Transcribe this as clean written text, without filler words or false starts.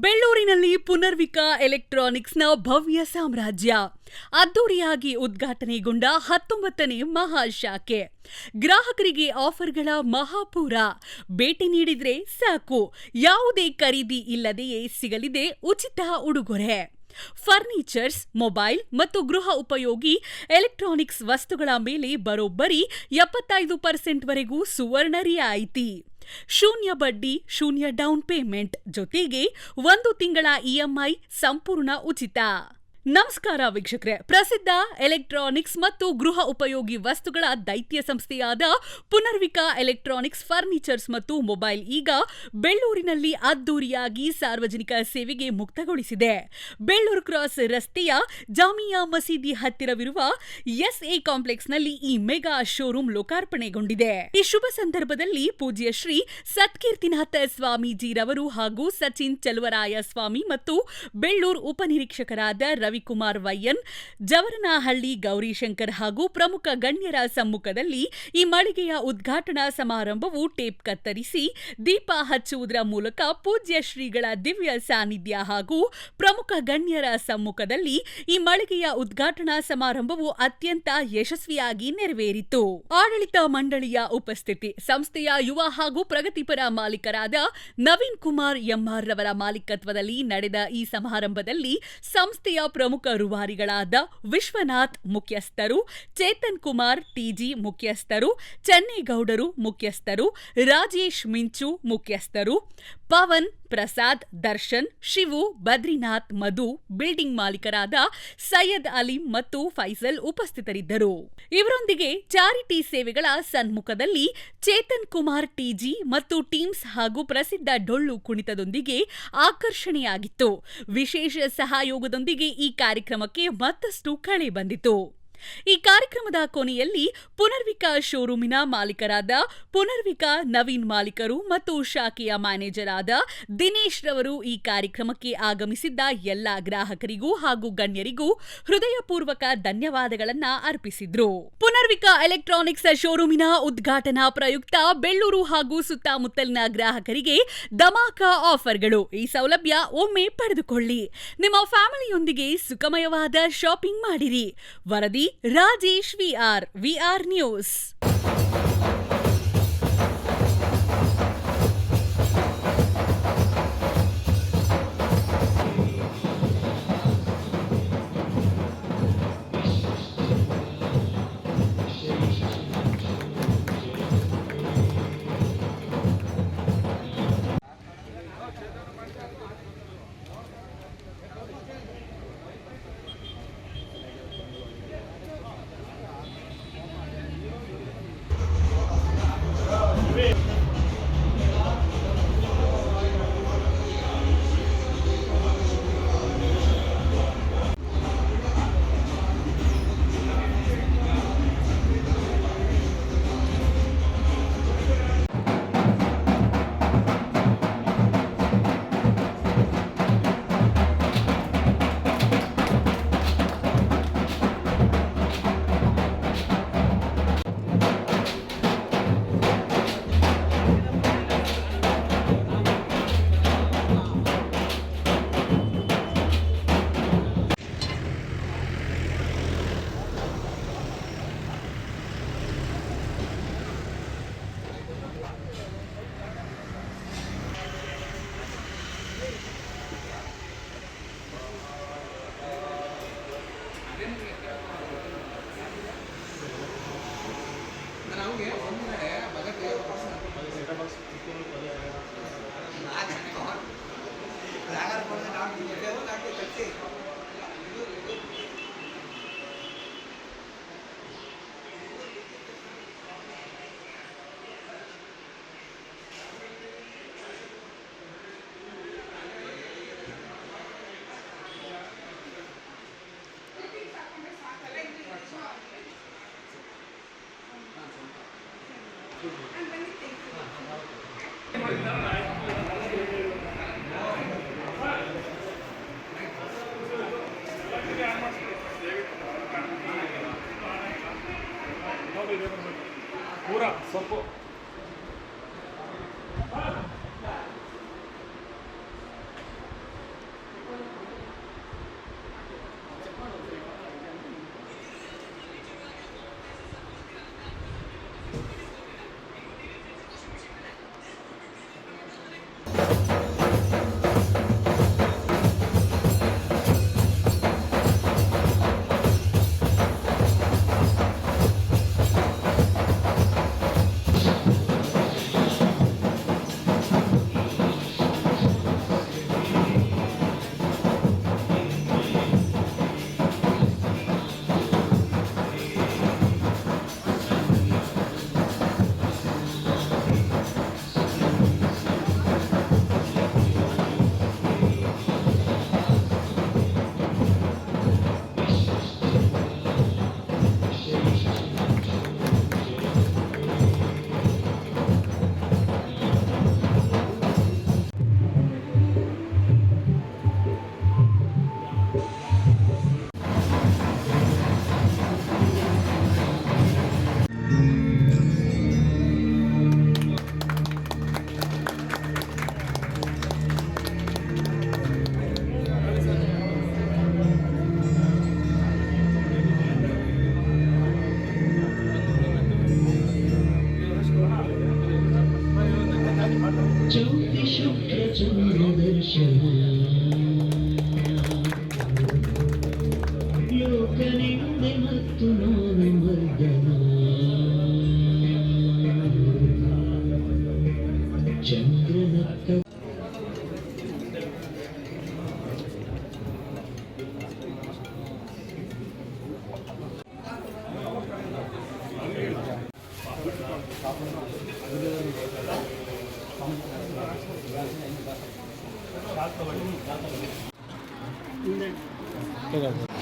ಬೆಳ್ಳೂರಿನಲ್ಲಿ ಪುನರ್ವಿಕಾ ಎಲೆಕ್ಟ್ರಾನಿಕ್ಸ್ನ ಭವ್ಯ ಸಾಮ್ರಾಜ್ಯ ಅದ್ದೂರಿಯಾಗಿ ಉದ್ಘಾಟನೆಗೊಂಡ 19ನೇ ಮಹಾಶಾಖೆ. ಗ್ರಾಹಕರಿಗೆ ಆಫರ್ಗಳ ಮಹಾಪೂರ. ಭೇಟಿ ನೀಡಿದ್ರೆ ಸಾಕು, ಯಾವುದೇ ಖರೀದಿ ಇಲ್ಲದೆಯೇ ಸಿಗಲಿದೆ ಉಚಿತ ಉಡುಗೊರೆ. ಫರ್ನಿಚರ್ಸ್, ಮೊಬೈಲ್ ಮತ್ತು ಗೃಹ ಉಪಯೋಗಿ ಎಲೆಕ್ಟ್ರಾನಿಕ್ಸ್ ವಸ್ತುಗಳ ಮೇಲೆ ಬರೋಬ್ಬರಿ 75% ವರೆಗೂ ಸುವರ್ಣ ರಿಯಾಯಿತಿ. ಶೂನ್ಯ ಬಡ್ಡಿ, ಶೂನ್ಯ ಡೌನ್ ಪೇಮೆಂಟ್ ಜೊತೆಗೆ 1 ತಿಂಗಳ ಇಎಂಐ ಸಂಪೂರ್ಣ ಉಚಿತ. ನಮಸ್ಕಾರ ವೀಕ್ಷಕರೇ, ಪ್ರಸಿದ್ಧ ಎಲೆಕ್ಟ್ರಾನಿಕ್ಸ್ ಮತ್ತು ಗೃಹ ಉಪಯೋಗಿ ವಸ್ತುಗಳ ದೈತ್ಯ ಸಂಸ್ಥೆಯಾದ ಪುನರ್ವಿಕಾ ಎಲೆಕ್ಟ್ರಾನಿಕ್ಸ್ ಫರ್ನಿಚರ್ಸ್ ಮತ್ತು ಮೊಬೈಲ್ ಈಗ ಬೆಳ್ಳೂರಿನಲ್ಲಿ ಅದ್ದೂರಿಯಾಗಿ ಸಾರ್ವಜನಿಕ ಸೇವೆಗೆ ಮುಕ್ತಗೊಳಿಸಿದೆ. ಬೆಳ್ಳೂರು ಕ್ರಾಸ್ ರಸ್ತೆಯ ಜಾಮಿಯಾ ಮಸೀದಿ ಹತ್ತಿರವಿರುವ ಎಸ್ಎ ಕಾಂಪ್ಲೆಕ್ಸ್ನಲ್ಲಿ ಈ ಮೆಗಾ ಶೋರೂಮ್ ಲೋಕಾರ್ಪಣೆಗೊಂಡಿದೆ. ಈ ಶುಭ ಸಂದರ್ಭದಲ್ಲಿ ಪೂಜ್ಯ ಶ್ರೀ ಸತ್ಕೀರ್ತಿನಾಥ ಸ್ವಾಮೀಜಿರವರು ಹಾಗೂ ಸಚಿನ್ ಚಲುವರಾಯ ಸ್ವಾಮಿ ಮತ್ತು ಬೆಳ್ಳೂರು ಉಪನಿರೀಕ್ಷಕರಾದ ರವಿಕುಮಾರ್ ವೈಎನ್, ಜವರನಹಳ್ಳಿ ಗೌರಿಶಂಕರ್ ಹಾಗೂ ಪ್ರಮುಖ ಗಣ್ಯರ ಸಮ್ಮುಖದಲ್ಲಿ ಈ ಮಳಿಗೆಯ ಉದ್ಘಾಟನಾ ಸಮಾರಂಭವು ಟೇಪ್ ಕತ್ತರಿಸಿ ದೀಪ ಹಚ್ಚುವುದರ ಮೂಲಕ ಪೂಜ್ಯ ಶ್ರೀಗಳ ದಿವ್ಯ ಸಾನ್ನಿಧ್ಯ ಹಾಗೂ ಪ್ರಮುಖ ಗಣ್ಯರ ಸಮ್ಮುಖದಲ್ಲಿ ಈ ಮಳಿಗೆಯ ಉದ್ಘಾಟನಾ ಸಮಾರಂಭವು ಅತ್ಯಂತ ಯಶಸ್ವಿಯಾಗಿ ನೆರವೇರಿತು. ಆಡಳಿತ ಮಂಡಳಿಯ ಉಪಸ್ಥಿತಿ, ಸಂಸ್ಥೆಯ ಯುವ ಹಾಗೂ ಪ್ರಗತಿಪರ ಮಾಲೀಕರಾದ ನವೀನ್ ಕುಮಾರ್ ಎಂಆರ್ ರವರ ಮಾಲೀಕತ್ವದಲ್ಲಿ ನಡೆದ ಈ ಸಮಾರಂಭದಲ್ಲಿ ಸಂಸ್ಥೆಯ ಪ್ರಮುಖ ರೂವಾರಿಗಳಾದ ವಿಶ್ವನಾಥ್ ಮುಖ್ಯಸ್ಥರು, ಚೇತನ್ ಕುಮಾರ್ ಟಿಜಿ ಮುಖ್ಯಸ್ಥರು, ಚೆನ್ನೇಗೌಡರು ಮುಖ್ಯಸ್ಥರು, ರಾಜೇಶ್ ಮಿಂಚು ಮುಖ್ಯಸ್ಥರು, ಪವನ್, ಪ್ರಸಾದ್, ದರ್ಶನ್, ಶಿವು, ಬದ್ರಿನಾಥ್, ಮಧು, ಬಿಲ್ಡಿಂಗ್ ಮಾಲೀಕರಾದ ಸೈಯದ್ ಅಲೀಂ ಮತ್ತು ಫೈಸಲ್ ಉಪಸ್ಥಿತರಿದ್ದರು. ಇವರೊಂದಿಗೆ ಚಾರಿಟಿ ಸೇವೆಗಳ ಸನ್ಮುಖದಲ್ಲಿ ಚೇತನ್ ಕುಮಾರ್ ಟಿಜಿ ಮತ್ತು ಟೀಮ್ಸ್ ಹಾಗೂ ಪ್ರಸಿದ್ಧ ಡೊಳ್ಳು ಕುಣಿತದೊಂದಿಗೆ ಆಕರ್ಷಣೆಯಾಗಿತ್ತು. ವಿಶೇಷ ಸಹಯೋಗದೊಂದಿಗೆ ಈ ಕಾರ್ಯಕ್ರಮಕ್ಕೆ ಮತ್ತಷ್ಟು ಕಳೆ ಬಂದಿತು. ಈ ಕಾರ್ಯಕ್ರಮದ ಕೊನೆಯಲ್ಲಿ ಪುನರ್ವಿಕಾ ಶೋರೂಮಿನ ಮಾಲೀಕರಾದ ಪುನರ್ವಿಕಾ ನವೀನ್ ಮಾಲೀಕರು ಮತ್ತು ಶಾಖೆಯ ಮ್ಯಾನೇಜರ್ ಆದ ದಿನೇಶ್ ರವರು ಈ ಕಾರ್ಯಕ್ರಮಕ್ಕೆ ಆಗಮಿಸಿದ್ದ ಎಲ್ಲ ಗ್ರಾಹಕರಿಗೂ ಹಾಗೂ ಗಣ್ಯರಿಗೂ ಹೃದಯಪೂರ್ವಕ ಧನ್ಯವಾದಗಳನ್ನ ಅರ್ಪಿಸಿದ್ರು. ಪುನರ್ವಿಕಾ ಎಲೆಕ್ಟ್ರಾನಿಕ್ಸ್ ಶೋರೂಮಿನ ಉದ್ಘಾಟನಾ ಪ್ರಯುಕ್ತ ಬೆಳ್ಳೂರು ಹಾಗೂ ಸುತ್ತಮುತ್ತಲಿನ ಗ್ರಾಹಕರಿಗೆ ಧಮಾಕ ಆಫರ್ಗಳು. ಈ ಸೌಲಭ್ಯ ಒಮ್ಮೆ ಪಡೆದುಕೊಳ್ಳಿ. ನಿಮ್ಮ ಫ್ಯಾಮಿಲಿಯೊಂದಿಗೆ ಸುಖಮಯವಾದ ಶಾಪಿಂಗ್ ಮಾಡಿರಿ. ವರದಿ ರಾಜೇಶ್ ವಿಆರ್ ನ್ಯೂಸ್. पूरा सबको ঠিক আছে